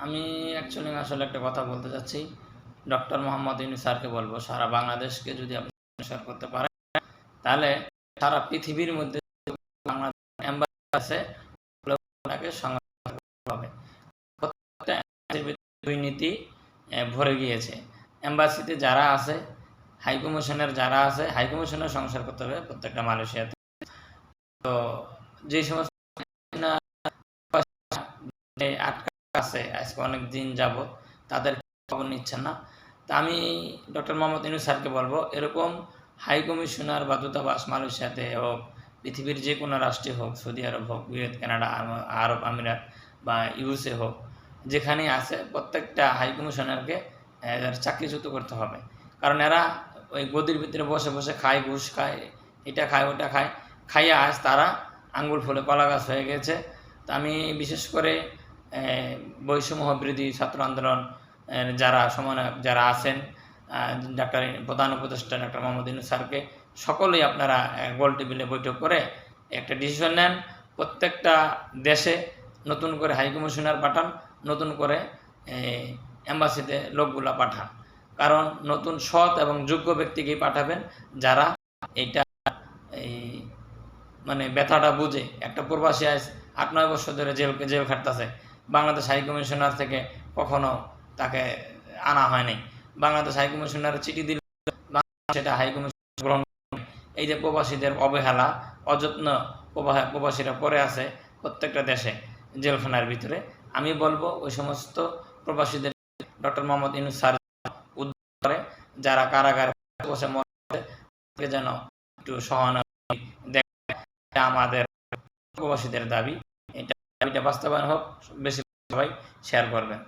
আমি অ্যাকচুয়ালি আসলে একটা কথা বলতে চাচ্ছি। ডক্টর মোহাম্মদ ইউনূস স্যারকে বলব, সারা বাংলাদেশকে যদি আপনি সংস্কার করতে পারেন, তাহলে সারা পৃথিবীর মধ্যে বাংলাদেশ এম্বাসি আছে, আপনাকে সংস্কার করতে হবে। প্রত্যেকটা এম্বাসির ভিতরে দুর্নীতি ভরে গিয়েছে। এম্বাসিতে যারা আছে, হাই কমিশনের যারা আছে, হাই কমিশনের সংস্কার করতে হবে প্রত্যেকটা মালয়েশিয়াতে। তো যে সমস্ত আটকা আছে আজকে অনেক দিন যাবত, তাদের খবর নিচ্ছেন না। তা আমি ডক্টর মোহাম্মদ ইউনূস স্যারকে বলবো, এরকম হাই কমিশনার বা দূতাবাস মালয়েশিয়াতে হোক, পৃথিবীর যে কোনো রাষ্ট্রে হোক, সৌদি আরব হোক, কুয়েত, কানাডা, আরব আমিরাত বা ইউএসএ হোক, যেখানেই আছে প্রত্যেকটা হাই কমিশনারকে চাকরিচ্যুত করতে হবে। কারণ এরা ওই গদির ভিতরে বসে বসে খায়, ঘুষ খায়, এটা খায়, ওটা খায়, খাইয়া আজ তারা আঙ্গুল ফুলে কলা গাছ হয়ে গেছে। তা আমি বিশেষ করে বৈষম্য বিরোধী ছাত্র আন্দোলন যারা সমন্বয়ক যারা আছেন, ডাক্তার প্রধান উপদেষ্টা ডক্টর মোহাম্মদ ইউনূস স্যারকে সকলেই আপনারা গোল টেবিলে বৈঠক করে একটা ডিসিশন নেন। প্রত্যেকটা দেশে নতুন করে হাই কমিশনার পাঠান, নতুন করে এম্বাসিতে লোকগুলা পাঠান। কারণ নতুন সৎ এবং যোগ্য ব্যক্তিকেই পাঠাবেন, যারা এইটা এই মানে ব্যথাটা বুঝে। একটা প্রবাসী আজ ৮-৯ বছর ধরে জেল খাটতেছে, বাংলাদেশ হাই কমিশনার থেকে কখনো তাকে আনা হয়নি। বাংলাদেশ হাই কমিশনার চিঠি দিলে সেটা হাই কমিশন গ্রহণ। এই যে প্রবাসীদের অবহেলা, অযত্ন, প্রবাসীরা পড়ে আছে প্রত্যেকটা দেশে জেলখানার ভিতরে। আমি বলবো ওই সমস্ত প্রবাসীদের ডক্টর মোহাম্মদ ইউনূস স্যার উদ্ধার করে, যারা কারাগারে বসে মরে, যেন একটু সহানুভূতি দেখে। আমাদের প্রবাসীদের দাবি, এটা বাস্তবায়ন হোক, বেশি সবাই শেয়ার করবেন।